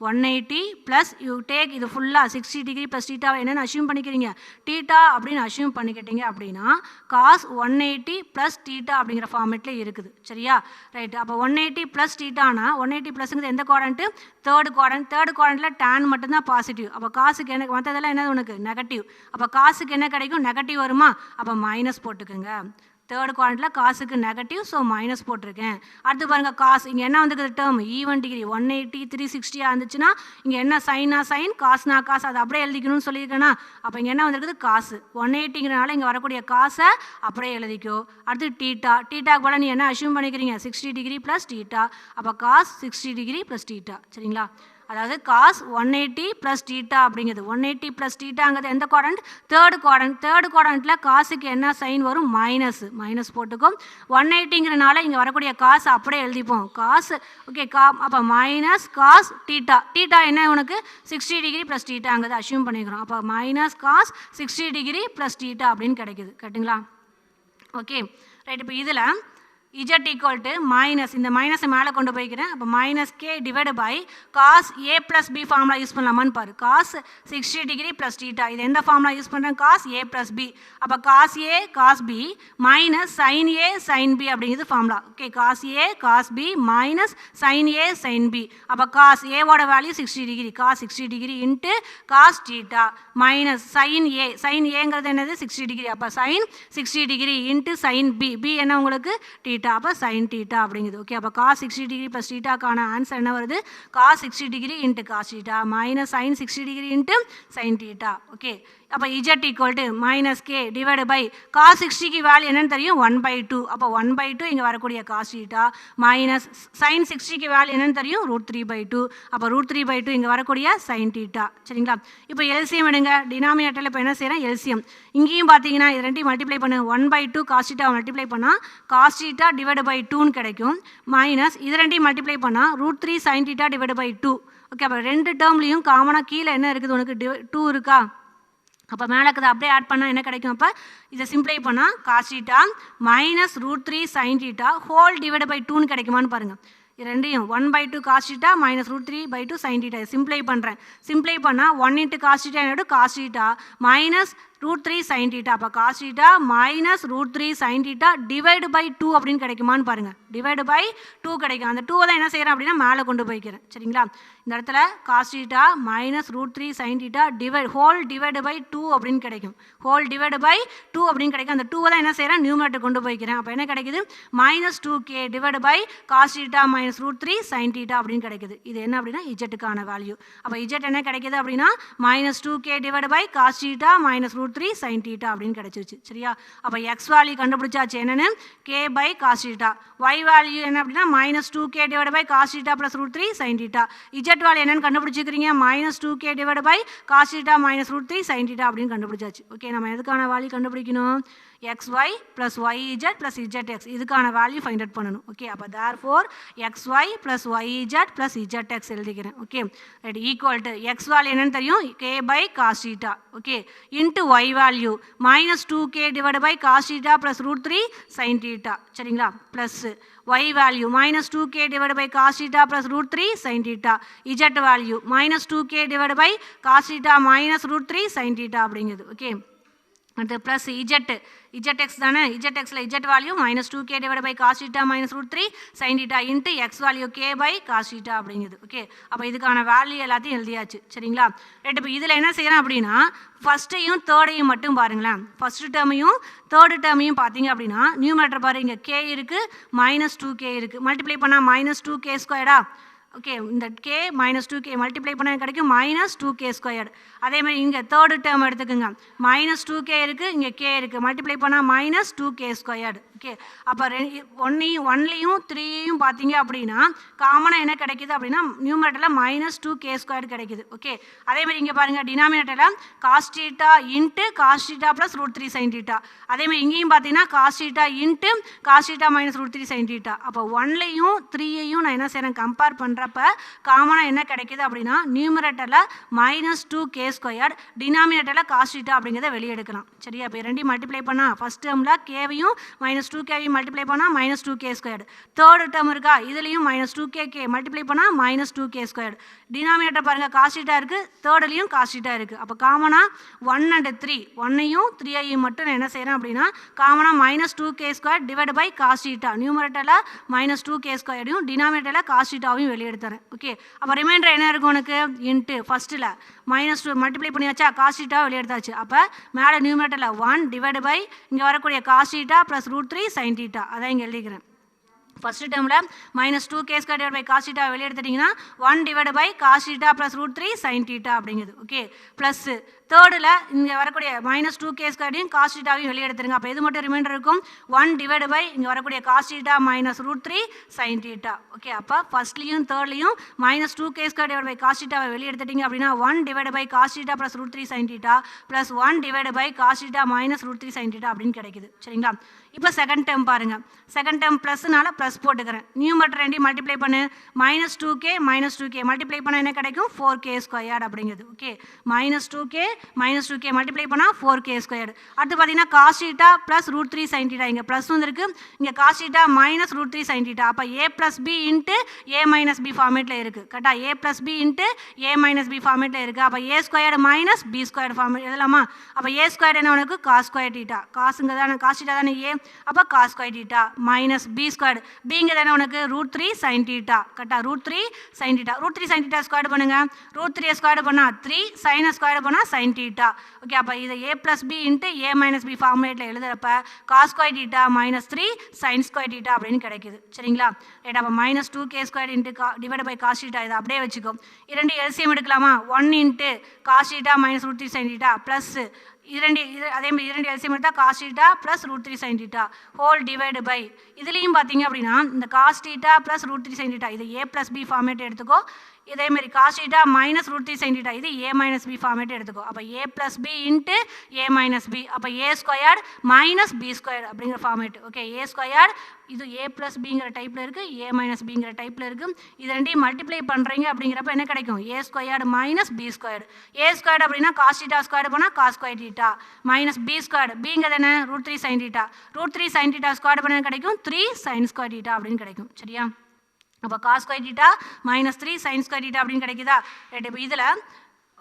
180 ப்ளஸ் யூ டேக் இது ஃபுல்லாக 60 டிகிரி ப்ளஸ் டீட்டாவை என்னென்னு அஷ்யூம் பண்ணிக்கிறீங்க, டீட்டா அப்படின்னு அஷ்யூம் பண்ணிக்கிட்டீங்க அப்படின்னா காஸ் 180 ப்ளஸ் டீட்டா அப்படிங்கிற ஃபார்மேட்டில் இருக்குது. சரியா. ரைட், அப்போ 180 ப்ளஸ் டீட்டானா 180 ப்ளஸ்ங்கிறது எந்த குவாட்ரண்ட்டு, தேர்ட் குவாட்ரண்ட். தேர்ட் குவாட்ரண்ட்டில் டேன் மட்டும்தான் பாசிட்டிவ். அப்போ காசுக்கு எனக்கு மற்றதெல்லாம் என்ன உனக்கு நெகட்டிவ். அப்போ காசுக்கு என்ன கிடைக்கும், நெகட்டிவ் வருமா. அப்போ மைனஸ் போட்டுக்குங்க. தேர்ட் குவாட்ரண்ட்டில் காசுக்கு நெகட்டிவ், ஸோ மைனஸ் போட்டிருக்கேன். அடுத்து பாருங்கள், காசு இங்கே என்ன வந்துருக்குது, டேர்ம் ஈவன் டிகிரி 180 360 இருந்துச்சுன்னா இங்கே என்ன சைனா சைன், காசுனா காசு, அதை அப்படியே எழுதிக்கணும்னு சொல்லியிருக்கேன்னா. அப்போ இங்கே என்ன வந்துருக்குது, காசு 180ங்கிறனால இங்கே வரக்கூடிய காசை அப்படியே எழுதிக்கோ. அடுத்து டீட்டா. டீட்டாக்கு போல நீ என்ன அஷ்யூம் பண்ணிக்கிறீங்க, 60 டிகிரி ப்ளஸ் டீட்டா. அப்போ காஸ் 60 டிகிரி ப்ளஸ் டீட்டா. சரிங்களா. அதாவது காஸ் 180 ப்ளஸ் டீட்டா அப்படிங்கிறது 180 ப்ளஸ் டீட்டாங்கிறது எந்த குவாட்ரண்ட், தேர்ட் குவாட்ரண்ட். தேர்ட் குவாட்ரண்ட்டில் காசுக்கு என்ன சைன் வரும், மைனஸ். மைனஸ் போட்டுக்கும். 180ங்கிறனால இங்கே வரக்கூடிய காசு அப்படியே எழுதிப்போம், காசு. ஓகே, அப்போ மைனஸ் காஸ் டீட்டா. டீட்டா என்ன உனக்கு, 60 டிகிரி ப்ளஸ் டீட்டாங்கிறது அஷ்யூம் பண்ணிக்கிறோம். அப்போ minus cos 60 degree plus theta அப்படின்னு கிடைக்குது. கட்டுங்களா. Okay right. இப்போ இதில் இஜெட் ஈக்குவல் டு மைனஸ், இந்த மைனஸை மேலே கொண்டு போய்க்கிறேன். அப்போ minus K divide by cos A plus B formula use பண்ணலாமான்னு பாரு. காஸ் 60 டிகிரி ப்ளஸ் டீட்டா, இது எந்த ஃபார்முலா யூஸ் பண்ணுறேன், காஸ் ஏ ப்ளஸ் பி. அப்போ cos A cos B minus sine A sine B அப்படிங்கிறது formula. Okay, cos A cos B minus sine A sine B. அப்போ cos ஏவோட value 60 degree, cos 60 degree into cos theta minus sine A. Sine ஏங்கிறது என்னது, 60 degree. அப்போ sine 60 degree into sine B. B என்ன உங்களுக்கு, theta. அப்போ sine theta அப்படிங்குது. Okay, அப்போ காஸ் 60 டிகிரி ப்ளஸ் டீட்டாக்கான ஆன்சர் என்ன வருது, cos 60 degree into cos theta minus sine 60 degree into sine theta. Okay, அப்போ z equal to minus K divide by cos 60க்கு வேல்யூ என்னன்னு தெரியும் 1/2. அப்போ 1/2 இங்கே வரக்கூடிய காஸ் தீட்டா மைனஸ் சைன் 60க்கு வேல்யூ என்னன்னு தெரியும் √3/2. அப்போ √3/2 இங்கே வரக்கூடிய சைன் தீட்டா. சரிங்களா? இப்போ எல்சிஎம் எடுங்க. டினாமினேட்டரில் இப்போ என்ன செய்கிறேன் எல்சிஎம். இங்கேயும் பார்த்தீங்கன்னா இது ரெண்டையும் மல்டிப்ளை பண்ணு 1/2 காஸ் தீட்டா மல்டிப்ளை பண்ணால் காஸ் தீட்டா டிவைடு பை 2ன்னு கிடைக்கும். மைனஸ் இது ரெண்டையும் மல்டிப்ளை பண்ணால் √3 sine theta divide by 2. Okay, அப்போ ரெண்டு டேர்ம்லையும் காமனாக கீழே என்ன இருக்குது உனக்கு 2 இருக்கா? அப்போ மேலே இருக்கிறத அப்படியே ஆட் பண்ணால் என்ன கிடைக்கும்? அப்போ இதை சிம்ப்ளை பண்ணால் cos theta minus √3 sine theta whole divide by 2ன்னு கிடைக்குமான்னு பாருங்கள். இது ரெண்டையும் 1/2 cos theta minus √3/2 sine theta simplify பண்ணுறேன். சிம்ப்ளை பண்ணால் 1 × காஸ் தீட்டா என்னோட cos theta minus √3 sine theta. அப்போ cos theta minus √3 sine theta divide by 2 அப்படின்னு கிடைக்குமான்னு பாருங்கள். டிவைடு பை 2 கிடைக்கும். அந்த 2 தான் என்ன செய்கிறேன் அப்படின்னா மேலே கொண்டு போய்க்கிறேன். சரிங்களா? இந்த இடத்துல cos theta minus √3 sine theta whole divide by 2 அப்படின்னு கிடைக்கும். ஹோல் டிவைடு பை 2 அப்படின்னு கிடைக்கும். அந்த 2 தான் என்ன செய்கிறேன் நியூமரேட்டர் கொண்டு போய்க்கிறேன். அப்போ என்ன கிடைக்குது minus 2k divide by cos theta minus √3 sine theta அப்படின்னு கிடைக்குது. இது என்ன அப்படின்னா இஜெட்டுக்கான வேல்யூ. அப்போ இஜெட் என்ன கிடைக்குது அப்படின்னா minus 2k divide by cos theta minus √3 sine theta அப்படின்னு கிடைச்சிருச்சு. சரியா? அப்போ எக்ஸ் வேல்யூ கண்டுபிடிச்சாச்சு என்னன்னு k by cos theta. y value என்ன அப்படின்னா minus 2k divide by cos theta plus √3 sine theta. Z value என்னன்னு கண்டுபிடிச்சிக்கிறீங்க minus 2k divide by cos theta minus √3 sine theta அப்படின்னு கண்டுபிடிச்சாச்சு. ஓகே, நம்ம எதுக்கான வேல்யூ கண்டுபிடிக்கணும்? xy plus yz plus zx இதுக்கான வேல்யூ ஃபைண்ட் அவுட் பண்ணணும். ஓகே, அப்போ therefore xy plus yz plus zx எழுதிக்கிறேன். Okay, right. Equal to x value என்னன்னு தெரியும் k by cos theta. Okay, into y value minus 2k divide by cos theta plus √3 sine theta. சரிங்களா? Plus y value minus 2k divide by cos theta plus √3 sine theta. z value minus 2k divide by cos theta minus √3 sine theta அப்படிங்குது. Okay, அடுத்து plus z x தானே. இஜெட்எக்ஸில் Z value minus 2k divide by cos theta minus √3 sine theta into x value k by cos theta அப்படிங்குது. Okay, அப்போ இதுக்கான value எல்லாத்தையும் எழுதியாச்சு. சரிங்களா? ரைட். இப்போ இதில் என்ன செய்கிறேன் அப்படின்னா ஃபஸ்ட்டையும் தேர்டையும் மட்டும் பாருங்களேன். ஃபஸ்ட்டு டேர்மையும் தேர்டு டேர்மையும் பார்த்தீங்க அப்படின்னா நியூமரேட்டர் பாரு இங்கே k இருக்குது மைனஸ் 2k இருக்குது. மல்டிப்ளை பண்ணால் மைனஸ் 2k ஸ்கொயர்டா. ஓகே, இந்த k மைனஸ் 2k மல்டிப்ளை பண்ணால் கிடைக்கும் மைனஸ் 2k ஸ்கொயர்டு. அதேமாதிரி இங்கே தேர்டு டேர்ம் எடுத்துக்கோங்க. மைனஸ் 2k இருக்குது, இங்கே k இருக்குது. மல்டிப்ளை பண்ணால் மைனஸ் 2k ஸ்கொயர்டு. ஓகே, அப்போ ஒன்லையும் 3யும் பார்த்தீங்க அப்படின்னா காமனாக என்ன கிடைக்குது அப்படின்னா நியூமரேட்டரில் மைனஸ் 2k ஸ்கொயர்டு கிடைக்குது. ஓகே, அதேமாதிரி இங்கே பாருங்கள் டினாமினேட்டரில் cos theta into cos theta plus √3 sine theta. அதேமாதிரி இங்கேயும் பார்த்தீங்கன்னா cos theta into cos theta minus √3 sine theta. அப்போ 1லையும் 3யையும் நான் என்ன செய்கிறேன் கம்பேர் பண்ணுறப்ப காமனாக என்ன கிடைக்குது அப்படின்னா நியூமரேட்டரில் மைனஸ் 2k ஸ்கொயர்டு டினாமினேட்டரில் காஸ் தீட்டா அப்படிங்கிறத வெளியே எடுக்கலாம். சரியா? இப்போ ரெண்டையும் மல்டிப்ளை பண்ணால் ஃபஸ்ட் டேர்மில் கேவையும் மைனஸ் 2k மல்டிப்ளை பண்ணால் minus 2k squared. Third term இருக்கா இதுலேயும் மைனஸ் 2k மல்டிப்ளை பண்ணால் மைனஸ் 2k ஸ்கொயர்டு. டினாமினேட்டர் பாருங்கள் காஸ் தீட்டா இருக்குது, தேர்டுலேயும் காஸ் தீட்டா இருக்குது. அப்போ காமனாக 1 and 3 1ஐயும் 3ஐயும் மட்டும் நான் என்ன செய்கிறேன் அப்படின்னா காமனாக minus 2k square divide by cos theta. நியூமரேட்டரில் மைனஸ் 2k ஸ்கொயரையும் டினாமினேட்டரில் காஸ் தீட்டாவையும் வெளியே எடுத்துறேன். ஓகே, அப்போ ரிமைண்டர் என்ன இருக்கும் உனக்கு இன்ட்டு ஃபஸ்ட்டில் மைனஸ் 2 மல்டிப்ளை பண்ணியாச்சா காஸ் தீட்டா வெளியே எடுத்தாச்சு. அப்போ மேலே நியூமரேட்டரில் 1 டிவைட் பை இங்கே வரக்கூடிய cos theta plus √3 sine theta. அதான் இங்கே எழுதிக்கிறேன். ஃபஸ்ட்டு டேர்மில் minus 2k square divide by cos theta வெளியே எடுத்துட்டிங்கன்னா 1 divide by cos theta plus √3 sine theta அப்படிங்குது. ஓகே, ப்ளஸ்ஸு தேர்டில் இங்கே வரக்கூடிய மைனஸ் 2k ஸ்கொயரையும் காஸ் தீட்டாவையும் வெளியே எடுத்துருங்க. அப்போ எது மட்டும் ரிமைண்டர் இருக்கும் 1 டிவைட் பை இங்கே வரக்கூடிய cos theta minus √3 sine theta. Okay, அப்போ ஃபஸ்ட்லையும் தேர்ட்லையும் minus 2k square divide by cos தீட்டாவை வெளியே எடுத்துட்டிங்க அப்படின்னா 1 divide by cos theta plus √3 sine theta plus 1 divide by cos theta minus √3 sine theta அப்படின்னு கிடைக்குது. சரிங்களா? இப்போ செகண்ட் டேர்ம் பாருங்கள். செகண்ட் டேர்ம் ப்ளஸ்னால ப்ளஸ் போட்டுக்கிறேன். நியூமரேட்டர் ரெண்டையும் மல்டிப்ளை பண்ணு மைனஸ் 2k மல்டிப்ளை பண்ணால் என்ன கிடைக்கும் 4k ஸ்கொயர்டு அப்படிங்கிறது. ஓகே, மைனஸ் 2k மல்டிப்ளை பண்ணால் 4k ஸ்கொயர்டு. அடுத்து பார்த்தீங்கன்னா cos theta plus √3 sine theta. இங்கே ப்ளஸ் வந்துருக்கு, இங்கே cos theta minus √3 sine theta. அப்போ a plus b into a minus b ஃபார்மேட்டில் இருக்குது. கரெக்டாக a plus b into a minus b ஃபார்மேட்டில் இருக்குது. அப்போ a squared minus b squared format எழுதலாமா? அப்போ a ஸ்கொயர்டு என்ன உனக்கு காஸ் ஸ்கொயர் தீட்டா. காசுங்க தானே காஸ் தீட்டா தானே a. அப்போ cos square theta minus b squared. பிங்க தானே உனக்கு √3 சைன் தீட்டா. கரெக்டாக √3 sine theta. √3 sine theta squared பண்ணுங்கள். √3 ஸ்கொயர்டு பண்ணால் 3 சைனை ஸ்கொயர்டு பண்ணால் சைன் sin theta. ஓகே, அப்போ இதை a plus b into a minus b ஃபார்முலேட்டில் எழுதுறப்ப cos square theta minus 3 sin square theta அப்படின்னு கிடைக்குது. சரிங்களா? ரைட், அப்போ minus 2k square into divide by cos theta இதை அப்படியே வச்சுக்கோ. இரண்டு எல்சிஎம் எடுக்கலாமா? 1 into cos theta minus root 3 sin theta plus அதே மாதிரி இரண்டு எல்சிஎம் எடுத்தால் cos theta plus root 3 sin theta whole divide by இதுலேயும் பார்த்தீங்க அப்படின்னா இந்த cos theta plus root 3 sin theta இது a plus b ஃபார்மேட் எடுத்துக்கோ. இதே மாதிரி cos theta minus root 3 sin theta இது a minus b ஃபார்மேட் எடுத்துக்கோ. அப்போ a plus b into a minus b, அப்போ a squared minus b squared அப்படிங்கிற format. Okay, a squared இது a plus bங்கிற டைப்பில் இருக்குது, a minus bங்கிற டைப்பில் இருக்குது. இது ரெண்டையும் மல்டிப்ளை பண்ணுறீங்க அப்படிங்கிறப்ப என்ன கிடைக்கும்? a squared minus b squared. a squared அப்படின்னா cos theta ஸ்கொயர்டு பண்ணால் cos square theta minus b squared, bங்கிறது என்ன? root 3 sin theta. root 3 sin theta ஸ்கொயர்டு பண்ண கிடைக்கும் 3 sin square theta அப்படின்னு கிடைக்கும். சரியா? அப்போ cos square theta minus 3 sin square theta அப்படின்னு கிடைக்குதா? ரைட், இப்போ இதில்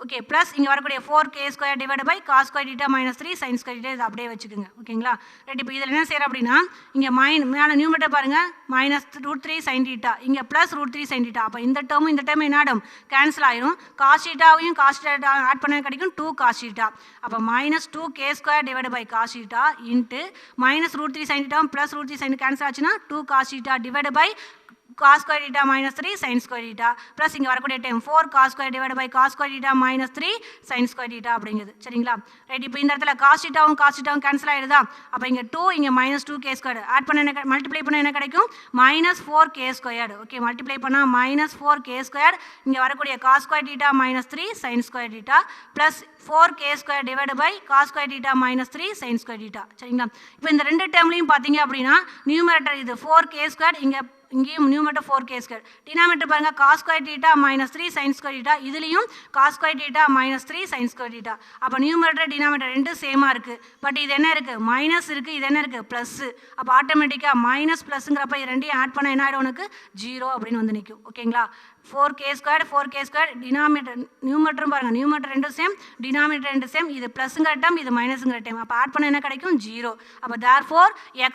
ஓகே ப்ளஸ் இங்கே வரக்கூடிய 4k square divide by cos square theta minus 3 sin square theta இது அப்படியே வச்சுக்கோங்க. ஓகேங்களா? ரைட், இப்போ இதில் என்ன செய்கிறோம் அப்படின்னா இங்கே மேலே நியூமரேட்டர் பாருங்கள் மைனஸ் root 3 sin theta, இங்கே ப்ளஸ் root 3 sin theta. அப்போ இந்த டேர்மும் இந்த டேர்ம் என்ன ஆகும்? கேன்சல் ஆயிரும். cos thetaவையும் cos theta ஆட் பண்ண கிடைக்கும் 2 cos theta. அப்போ minus 2k square divide by cos theta into minus root 3 sin theta plus root 3 sin cancel ஆச்சுன்னா 2 cos theta divide by cos square theta minus 3 sin square theta plus இங்கே வரக்கூடிய time 4 cos square divided by cos square theta minus 3 sin square theta அப்படிங்குது. சரிங்களா? Right, இப்போ இந்த இடத்துல cos thetaவும் cancel ஆகிடுதா? அப்போ இங்கே 2 இங்கே மைனஸ் 2k ஸ்கொயர் ஆட் பண்ண என்ன மல்டிப்ளை பண்ண என்ன கிடைக்கும்? Minus 4k squared. Okay, multiply பண்ணால் மைனஸ் 4k ஸ்கொயர் இங்கே வரக்கூடிய cos square theta minus 3 sin square theta plus 4k square divide by cos square theta minus 3 sin square theta. சரிங்களா? இப்போ இந்த ரெண்டு டேர்ம்லையும் பார்த்தீங்க அப்படின்னா நியூமரேட்டர் இது 4k ஸ்கொயர், இங்கேயும் நியூமரேட்டர் 4k ஸ்கொயர், டினாமினேட்டர் பாருங்க cos square theta minus 3 sin square theta, இதுலேயும் cos square theta minus 3 sin square theta. அப்போ நியூமரேட்டர் டினாமினேட்டர் ரெண்டும் சேமாக இருக்குது. பட் இது என்ன இருக்குது? மைனஸ் இருக்குது, இது என்ன இருக்குது? ப்ளஸ்ஸு. அப்போ ஆட்டோமேட்டிக்காக மைனஸ் ப்ளஸ்ங்கிறப்ப இது ரெண்டையும் ஆட் பண்ண என்ன ஆகிடும்? உனக்கு 0 அப்படின்னு வந்து நிற்கும். ஓகேங்களா? 4k ஸ்கொயர் டினாமினேட்டர் நியூமரேட்டரும் பாருங்கள் நியூமரேட்டர் ரெண்டும் சேம், டினாமினேட்டர் ரெண்டும் சேம். இது ப்ளஸ்ங்கிற டைம், இது மைனஸுங்கிற டைம். அப்போ ஆட் பண்ண என்ன கிடைக்கும்? 0. அப்போ therefore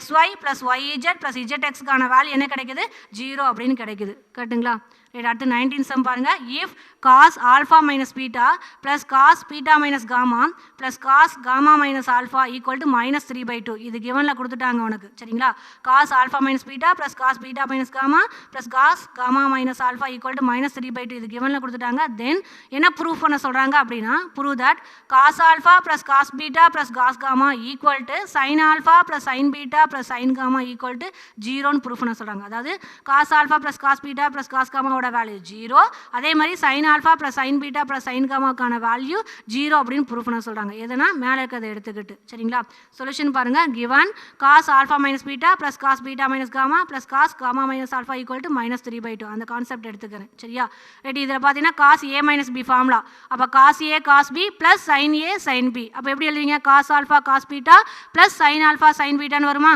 xy plus yz plus zxக்கான வேல்யூ என்ன கிடைக்குது? 0 அப்படின்னு கிடைக்குது. கரெக்டுங்களா? ரைட், அடுத்து 19 சம் பாருங்க. If cos alpha minus beta plus cos beta minus gamma plus cos gamma minus alpha equal to minus 3/2 இது givenல கொடுத்துட்டாங்க உனக்கு. சரிங்களா? cos alpha minus beta plus cos beta minus gamma plus cos gamma minus alpha equal to minus 3/2 இது givenல கொடுத்துட்டாங்க. தென் என்ன proof பண்ண சொல்கிறாங்க அப்படின்னா prove that cos alpha plus cos beta plus cos gamma equal to sin alpha plus sin beta plus sin gamma equal to 0ன்னு proof பண்ண சொல்கிறாங்க. அதாவது cos alpha plus cos beta plus cos gamma value 0, அதே மாதிரி sin alpha plus sin beta plus sin gammaக்கான value 0 அப்படின்னு proof பண்ண சொல்கிறாங்க. எதுனா மேலே இருக்கிறத எடுத்துக்கிட்டு. சரிங்களா? சொல்யூஷன் பாருங்கள். given cos alpha minus beta plus cos beta minus gamma plus cos gamma minus alpha equal to minus 3/2 அந்த கான்செப்ட் எடுத்துக்கிறேன். சரியா? ரைட், இதில் பார்த்தீங்கன்னா cos a minus b formula. அப்போ cos a cos b plus sin a sin b. அப்போ எப்படி எழுதுவீங்க? cos alpha cos beta plus sin alpha sin betaன்னு வருமா?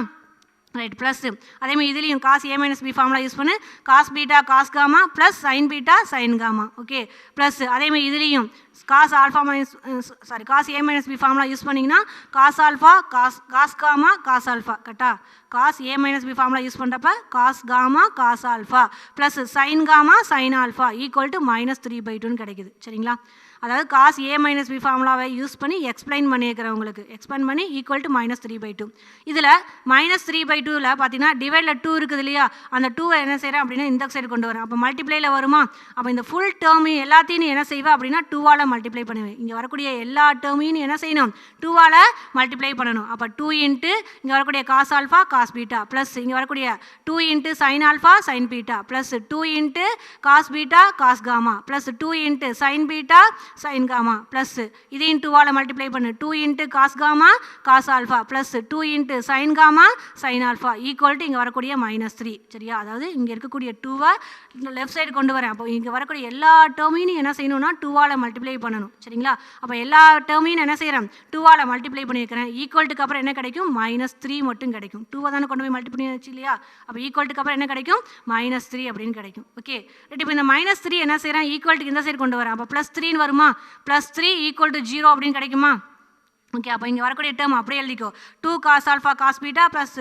ரைட், ப்ளஸ் அதேமாதிரி இதுலேயும் cos a minus B formula use பண்ணு cos beta cos gamma plus sin beta sin gamma. Okay, plus அதேமாதிரி இதுலேயும் cos alpha minus cos a minus B formula use பண்ணிங்கன்னா cos alpha cos gamma cos alpha. கரெக்டா? cos a minus B formula use பண்ணுறப்ப cos gamma cos alpha plus sin gamma sin alpha equal to minus 3/2ன்னு கிடைக்குது. சரிங்களா? அதாவது cos a minus B ஃபார்முலாவை யூஸ் பண்ணி எக்ஸ்பிளைன் பண்ணியிருக்கிறேன் உங்களுக்கு. எக்ஸ்பிளைன் பண்ணி ஈக்குவல் டு minus 3/2. இதில் minus 3/2ல் பார்த்தீங்கன்னா டிவைடில் 2 இருக்குது இல்லையா? அந்த 2 என்ன செய்கிறேன் அப்படின்னா இந்த சைடு கொண்டு வரேன். அப்போ மல்டிப்ளையில் வருமா? அப்போ இந்த ஃபுல் டேர்ம் எல்லாத்தையும் என்ன செய்வேன் அப்படின்னா 2ஆல் மல்டிப்ளை பண்ணுவேன். இங்கே வரக்கூடிய எல்லா டேர்மையும் என்ன செய்யணும்? 2ஆல் மல்டிப்ளை பண்ணணும். அப்போ 2 இன்ட்டு இங்கே வரக்கூடிய cos alpha cos beta plus இங்கே வரக்கூடிய 2 into sin alpha sin beta plus 2 into cos beta cos gamma plus 2 into sin beta sin gamma plus இதையும் 2ஆல் மல்டிப்ளை பண்ணு 2 into cos gamma cos alpha plus 2 into sin gamma sin alpha equal to இங்கே வரக்கூடிய -3. சரியா? அதாவது இங்கே இருக்கக்கூடிய 2வை left side கொண்டு வரேன். அப்போ இங்கே வரக்கூடிய எல்லா டேர்மையும் என்ன செய்யணும்னா 2ஆல் மல்டிப்ளை பண்ணணும். சரிங்களா? அப்போ எல்லா டேர்மையும் என்ன செய்கிறேன்? 2ஆல் மல்டிப்ளை பண்ணியிருக்கிறேன். ஈக்குவல்ட்டுக்கு அப்புறம் என்ன கிடைக்கும்? -3 மட்டும் கிடைக்கும். 2வை தானே கொண்டு போய் மல்டிப்ளை பண்ணி வச்சு இல்லையா? அப்போ ஈக்குவல்ட்டுக்கு அப்புறம் என்ன கிடைக்கும்? -3 அப்படின்னு கிடைக்கும். Okay, right. இப்போ இந்த -3 என்ன செய்கிறேன்? ஈக்குவல்ட்டுக்கு இந்த சைடு கொண்டு வரேன். அப்போ +3 வருமா? +3 ஈக்குவல் டு 0 அப்படின்னு கிடைக்குமா? ஓகே, அப்போ இங்கே வரக்கூடிய டேர்ம் அப்படியே எழுதிக்கோ 2 cos alpha cos beta plus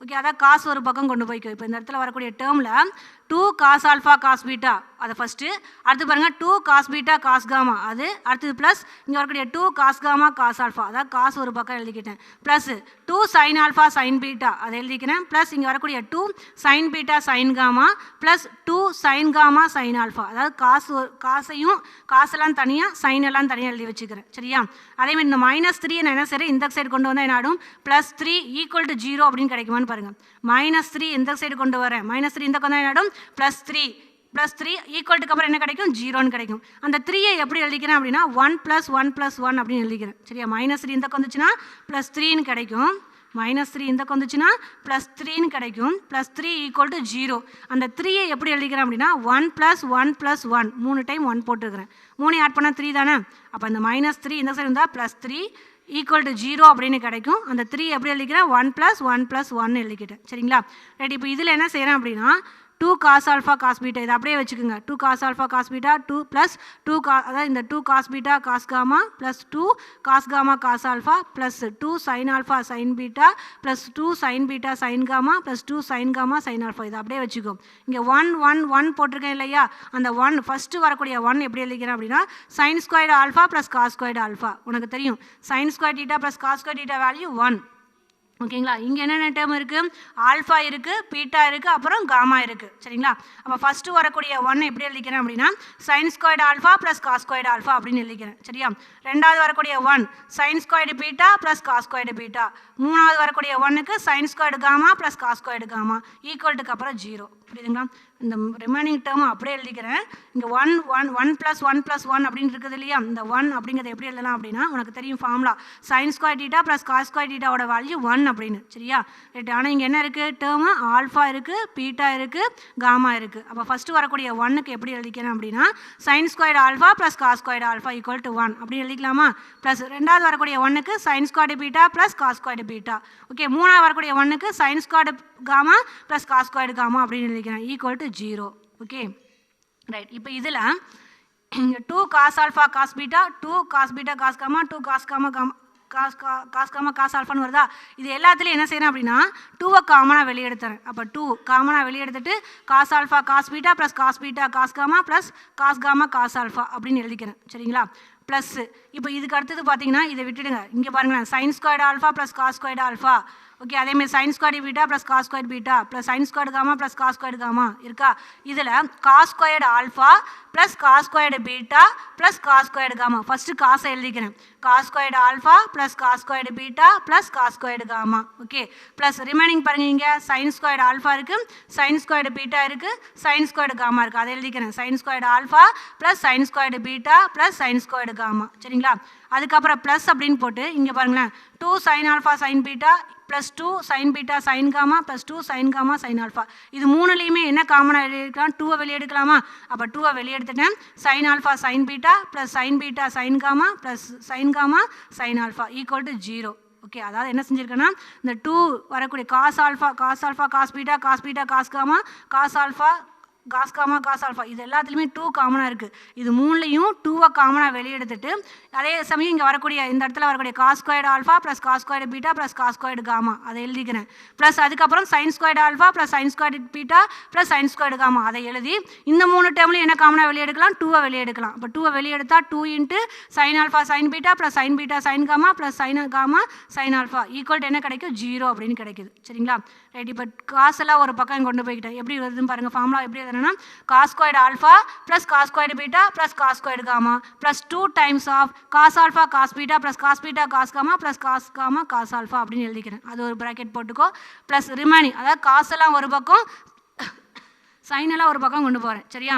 okay, அதான் காசு ஒரு பக்கம் கொண்டு போய்க்கோ. இப்போ இந்த இடத்துல வரக்கூடிய டேர்மில் 2 காஸ் ஆல்ஃபா காஸ் பீட்டா அது ஃபஸ்ட்டு, அடுத்து பாருங்கள் 2 காஸ் பீட்டா காஸ் காமா அது அடுத்தது, ப்ளஸ் இங்கே வரக்கூடிய 2 காஸ் காமா காஸ் ஆல்ஃபா, அதாவது காஸ் ஒரு பக்கம் எழுதிக்கிட்டேன், plus 2 sine alpha sine beta அதை எழுதிக்கிறேன், ப்ளஸ் இங்கே வரக்கூடிய 2 sine beta sine gamma plus 2 sine gamma sine alpha, அதாவது காசையும் காசெல்லாம் தனியாக சைன் எல்லாம் தனியாக எழுதி வச்சுக்கிறேன். சரியா, அதேமாதிரி இந்த -3 நான் என்ன செய்கிறேன், இந்த சைடு கொண்டு வந்தால் என்ன ஆடும், +3 = 0 அப்படின்னு கிடைக்குமான்னு பாருங்கள். -3 இந்த சைடு கொண்டு வரேன், -3 இந்த கொண்டு என்ன ஆடும், +3 ஈக்குவல்ட்டுக்கு அப்புறம் என்ன கிடைக்கும், 0ன்னு கிடைக்கும். அந்த 3ஐ எப்படி எழுதிக்கிறேன் அப்படின்னா 1 + 1 + 1 அப்படின்னு எழுதிக்கிறேன். சரியா, -3 இந்த வந்துச்சுன்னா +3ன்னு கிடைக்கும், -3 இந்த வந்துச்சுன்னா +3ன்னு கிடைக்கும், +3 = 0. அந்த 3ஐ எப்படி எழுதிக்கிறேன் அப்படின்னா 1 + 1 + 1 3 டைம் 1 போட்டுக்கிறேன், 3 ஆட் பண்ணால் 3 தானே, அப்போ அந்த -3 இந்த சைடு இருந்தால் +3 = 0 அப்படின்னு கிடைக்கும். அந்த 3 எப்படி எழுதிக்கிறேன், 1 + 1 + 1 எழுதிக்கிட்டேன். சரிங்களா, ரைட். இப்போ இதில் என்ன செய்கிறேன் அப்படின்னா 2 காஸ் ஆல்ஃபா காஸ் பீட்டா இதை அப்படியே வச்சுக்கோங்க, 2 காஸ் ஆல்ஃபா காஸ் பீட்டா 2 + 2 அதாவது இந்த 2 cos beta cos gamma plus 2 cos gamma cos alpha plus 2 sine alpha sine beta plus 2 sine beta sine gamma plus 2 sine gamma sine alpha இதை அப்படியே வச்சுக்கோ. இங்கே 1 1 1 போட்டிருக்கேன் இல்லையா, அந்த 1 ஃபஸ்ட்டு வரக்கூடிய 1 எப்படி எழுதிக்கிறேன் அப்படின்னா sin² alpha plus cos² alpha. உனக்கு தெரியும் sin² θ ப்ளஸ் cos² θ வேல்யூ 1. ஓகேங்களா, இங்கே என்னென்ன டேர்ம் இருக்குது, ஆல்ஃபா இருக்குது, பீட்டா இருக்குது, அப்புறம் காமா இருக்குது. சரிங்களா, அப்போ ஃபஸ்ட்டு வரக்கூடிய 1 எப்படி எழுதிக்கிறேன் அப்படின்னா sin² alpha plus cos² alpha அப்படின்னு எழுதிக்கிறேன். சரியா, ரெண்டாவது வரக்கூடிய 1 sin² beta plus cos² beta, மூணாவது வரக்கூடிய 1க்கு sin² gamma plus cos² gamma ஈக்குவல்ட்டுக்கு அப்புறம் 0. புரியுதுங்களா, இந்த ரிமைனிங் டேர்ம் அப்படியே எழுதிக்கிறேன். இங்கே 1 1 1 + 1 + 1 அப்படின்னு இருக்குது இல்லையா, இந்த 1 அப்படிங்கிறத எப்படி எழுதலாம் அப்படின்னா உனக்கு தெரியும் formula sin² θ plus cos² θ value 1 அப்படின்னு. சரியா, ரைட். ஆனால் இங்கே என்ன இருக்குது, டேர்மு ஆல்ஃபா இருக்குது, பீட்டா இருக்குது, காமா இருக்குது. அப்போ ஃபஸ்ட்டு வரக்கூடிய 1க்கு எப்படி எழுதிக்கிறேன் அப்படின்னா sin² alpha plus cos² alpha = 1 அப்படின்னு எழுதிக்கலாமா, ப்ளஸ் ரெண்டாவது வரக்கூடிய 1க்கு sin² beta plus cos² beta. Okay, மூணாவது வரக்கூடிய 1க்கு sin² gamma plus cos² gamma அப்படின்னு எழுதிக்கிறேன் =0. Okay, right. இப்போ இதில் இங்கே 2 cos alpha cos beta 2 cos beta cos gamma 2 cos gamma cos ஆல்ஃபான்னு வருதா, இது எல்லாத்துலேயும் என்ன செய்யணும் அப்படின்னா 2ஐ காமனாக வெளியே எடுத்துறேன். அப்போ 2 காமனாக வெளியே எடுத்துட்டு cos alpha cos beta plus cos beta cos gamma plus cos gamma cos alpha அப்படின்னு எழுதிக்கிறேன். சரிங்களா, ப்ளஸ் இப்போ இதுக்கு அடுத்தது பார்த்தீங்கன்னா இதை விட்டுடுங்க, இங்கே பாருங்களேன் sin² alpha plus cos² alpha. Okay, அதேமாதிரி sin² beta plus cos² beta plus sin² gamma plus cos² gamma இருக்கா, இதில் cos² alpha plus cos² beta plus cos² gamma. First காசை எழுதிக்கிறேன், cos² alpha plus cos² beta plus cos² gamma. Okay, plus remaining பாருங்கள், இங்கே sin² alpha இருக்குது, sin² beta இருக்குது, sin² gamma இருக்குது, அதை எழுதிக்கிறேன் sin² alpha plus sin² beta plus sin² gamma. சரிங்களா, அதுக்கப்புறம் ப்ளஸ் அப்படின்னு போட்டு இங்கே பாருங்களேன் 2 sin alpha sin beta plus 2 sin beta sin gamma plus 2 sin gamma sin alpha. இது மூணுலேயுமே என்ன காமனாக வெளியே எடுக்கலாம், 2ஐ வெளியே எடுக்கலாமா, அப்போ 2ஐ வெளியே எடுத்துட்டேன். sin alpha sin beta plus sin beta sin gamma plus sin gamma sin alpha =0. Okay, அதாவது என்ன செஞ்சுருக்கேன்னா இந்த 2 வரக்கூடிய cos alpha cos beta cos gamma cos alpha cos gamma cos alpha இது எல்லாத்துலேயுமே 2 காமனாக இருக்குது. இது மூணுலையும் 2ஐ காமனாக வெளியே எடுத்துட்டு அதே சமயம் இங்கே வரக்கூடிய இந்த இடத்துல வரக்கூடிய cos² alpha plus cos² beta plus cos² gamma அதை எழுதிக்கிறேன். ப்ளஸ் அதுக்கப்புறம் sin² alpha plus sin² beta plus sin² gamma அதை எழுதி இந்த மூணு டேர்ம்லையும் என்ன காமனாக வெளியே எடுக்கலாம், 2ஐ வெளியே எடுக்கலாம். அப்போ 2ஐ வெளியே எடுத்தால் 2 × sin alpha sin beta plus sin beta sin gamma plus sin gamma sin alpha = என்ன கிடைக்கும், 0 அப்படின்னு கிடைக்குது. சரிங்களா, ரைட். இப்போ காசெல்லாம் ஒரு பக்கம் கொண்டு போய்கிட்டேன், எப்படி வருதுன்னு பாருங்கள், ஃபார்முலா எப்படி எழுதுனா cos² alpha plus cos² beta plus cos² gamma plus 2 times of cos alpha cos beta plus cos beta cos gamma plus cos gamma cos alpha அப்படின்னு எழுதிக்கிறேன். அது ஒரு ப்ராக்கெட் போட்டுக்கோ. ப்ளஸ் ரிமைனிங் அதாவது காசெல்லாம் ஒரு பக்கம் சைனெல்லாம் ஒரு பக்கம் கொண்டு போகிறேன். சரியா,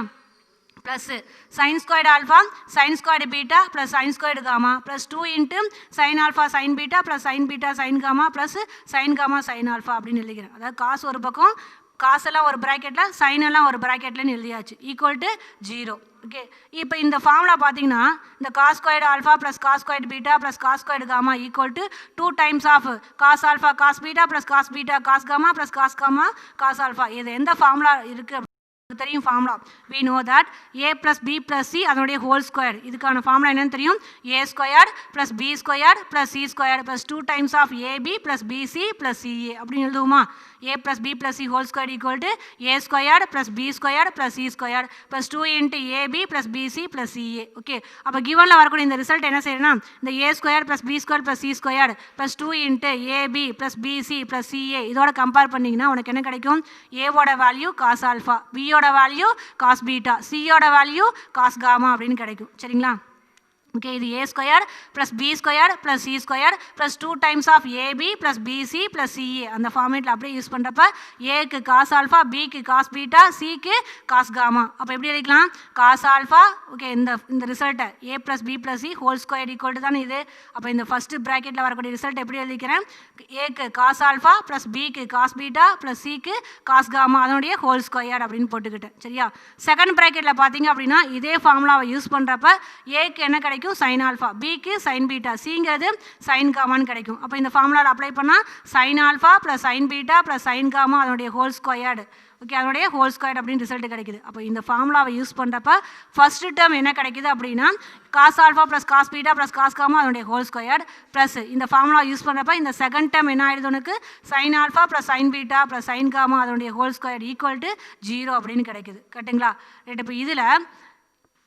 plus sin² alpha sin² beta plus sin² gamma plus 2 × sin alpha sin beta plus sin beta sin gamma plus sin gamma sin alpha அப்படின்னு எழுதிக்கிறேன். அதாவது காசு ஒரு பக்கம் காசெல்லாம் ஒரு ப்ராக்கெட்டில் சைனெல்லாம் ஒரு ப்ராக்கெட்லன்னு எழுதியாச்சு =0. ஓகே, இப்போ இந்த ஃபார்முலா பார்த்தீங்கன்னா இந்த cos² alpha plus cos² beta plus cos² gamma = 2 times of cos alpha cos beta plus cos beta cos gamma plus cos gamma cos alpha. இது எந்த ஃபார்முலா இருக்குது தெரியும் formula we know that a plus b plus c அதனுடைய whole square இதுக்கான formula என்னன்னு தெரியும் a square plus b square plus c square plus 2 times of ab plus bc plus ca அப்படின்னு எழுதுவோமா a plus b plus c whole square equal to a squared plus b squared plus c squared plus 2 into ab plus bc plus ca okay அப்போ கிவனில் வரக்கூடிய இந்த result என்ன செய்யணும்னா இந்த a squared plus b squared plus c squared plus 2 into ab plus bc plus ca இதோட compare பண்ணிங்கன்னா உனக்கு என்ன கிடைக்கும் ஏவோட வேல்யூ காஸ் ஆல்ஃபா பியோட வேல்யூ காஸ் பீட்டா சியோட வேல்யூ காஸ் காமா அப்படின்னு கிடைக்கும் சரிங்களா ஓகே இது a square plus b square plus c square plus 2 times of ab plus bc plus ca அந்த ஃபார்மேட்டில் அப்படியே யூஸ் பண்ணுறப்ப ஏக்கு காஸ் ஆல்ஃபா பிக்கு காஸ் பீட்டா சிக்கு காஸ் காமா அப்போ எப்படி எழுதிக்கலாம் காஸ் ஆல்ஃபா ஓகே இந்த ரிசல்ட்டை a plus b plus c whole square equal to தானே இது அப்போ இந்த ஃபஸ்ட்டு ப்ராக்கெட்டில் வரக்கூடிய ரிசல்ட் எப்படி எழுதிக்கிறேன் ஏக்கு காஸ் ஆல்ஃபா ப்ளஸ் பிக்கு காஸ் பீட்டா ப்ளஸ் சிக்கு காஸ் காமா அதனுடைய ஹோல் ஸ்கொயர் அப்படின்னு போட்டுக்கிட்டேன் சரியா செகண்ட் ப்ராக்கெட்டில் பார்த்தீங்க அப்படின்னா இதே ஃபார்முலாவை யூஸ் பண்ணுறப்ப ஏக்கு என்ன கிடைக்கும் sin alpha bக்கு sin beta cங்கிறது sin gamma கிடைக்கும் அப்போ இந்த ஃபார்முலாவில் அப்ளை பண்ணால் sin alpha plus sin beta plus sin gamma அதனுடைய ஹோல் ஸ்கொயர்டு ஓகே அதனுடைய ஹோல் ஸ்கொயர் அப்படின்னு ரிசல்ட் கிடைக்குது அப்போ இந்த ஃபார்முலாவை யூஸ் பண்ணுறப்ப ஃபர்ஸ்ட் டேர்ம் என்ன கிடைக்குது அப்படின்னா cos alpha plus cos beta plus cos gamma அதனுடைய ஹோல் ஸ்கொயர் ப்ளஸ் இந்த ஃபார்முலா யூஸ் பண்ணுறப்ப இந்த செகண்ட் டேர்ம் என்ன ஆயிடுது உனக்கு sine alpha plus sine beta plus sine gamma அதனுடைய ஹோல் ஸ்கொயர் ஈக்குவல் டு 0 அப்படின்னு கிடைக்குது கரெக்டுங்களா ரைட் இப்போ இதில்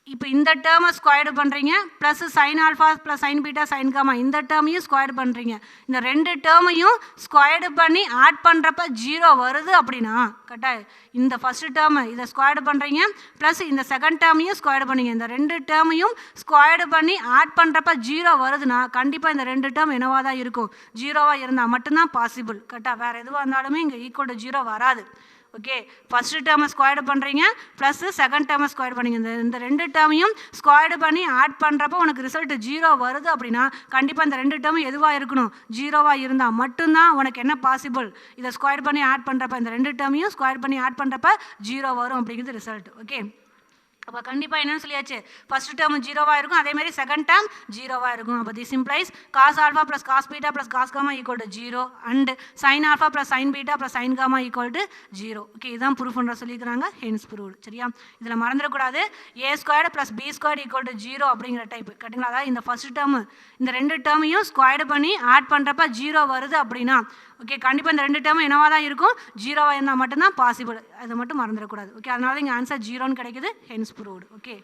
இப்போ இந்த டேர்மை ஸ்கொயர்டு பண்ணுறீங்க plus sine alpha plus sine beta sine gamma இந்த டேர்மையும் ஸ்கொயர்டு பண்ணுறீங்க இந்த ரெண்டு டேர்மையும் ஸ்கொயர்டு பண்ணி ஆட் பண்ணுறப்ப 0 வருது அப்படின்னா கரெக்டாக இந்த ஃபஸ்ட்டு டேர்மு இதை ஸ்கொயர்டு பண்ணுறீங்க ப்ளஸ் இந்த செகண்ட் டேர்மையும் ஸ்கொயர்டு பண்ணீங்க இந்த ரெண்டு டேர்மையும் ஸ்கொயர்டு பண்ணி ஆட் பண்ணுறப்ப 0 வருதுன்னா கண்டிப்பாக இந்த ரெண்டு டேர்ம் என்னவாக தான் இருக்கும் 0வாக இருந்தால் மட்டும்தான் பாசிபிள் கரெக்டாக வேறு எதுவாக இருந்தாலுமே இங்கே ஈக்குவல் டு 0 வராது ஓகே ஃபஸ்ட்டு டேர்மை ஸ்கொயர்டு பண்ணுறீங்க ப்ளஸ் செகண்ட் டேர்மை ஸ்கொயர் பண்ணிங்க இந்த ரெண்டு டேர்மையும் ஸ்கொயர்டு பண்ணி ஆட் பண்ணுறப்போ உனக்கு ரிசல்ட் 0 வருது அப்படின்னா கண்டிப்பாக இந்த ரெண்டு டேர்மும் எதுவாக இருக்கணும் 0வாக இருந்தால் மட்டும்தான் உனக்கு என்ன பாசிபிள் இதை ஸ்கொயர் பண்ணி ஆட் பண்ணுறப்ப இந்த ரெண்டு டேர்மையும் ஸ்கொயர் பண்ணி ஆட் பண்ணுறப்ப 0 வரும் அப்படிங்கிறது ரிசல்ட் ஓகே அப்போ கண்டிப்பாக என்னன்னு சொல்லியாச்சு ஃபர்ஸ்ட் டேர்ம் 0வாக இருக்கும் அதேமாதிரி செகண்ட் டேர்ம் 0வாக இருக்கும் அப்போ this implies cos alpha plus cos beta plus cos gamma equal to 0 and sine alpha plus sine beta plus sine gamma equal to 0 okay இதுதான் ப்ரூஃப் பண்ணுற சொல்லிக்கிறாங்க ஹென்ஸ் ப்ரூவ்டு சரியா இதில் மறந்துடக்கூடாது a squared plus b squared equal to 0 அப்படிங்கிற type கரெக்டுங்களா அதாவது இந்த ஃபர்ஸ்ட் டேர்மு இந்த ரெண்டு டேர்மையும் ஸ்கொயர்டு பண்ணி ஆட் பண்ணுறப்ப 0 வருது அப்படின்னா ஓகே கண்டிப்பாக இந்த ரெண்டு டேர்மும் என்னவாக தான் இருக்கும் 0வாக இருந்தால் மட்டும்தான் பாசிபிள் அதை மட்டும் மறந்துடக்கூடாது ஓகே அதனால இங்கே ஆன்சர் 0ன்னு கிடைக்குது ஹென்ஸ் ப்ரூவ்டு ஓகே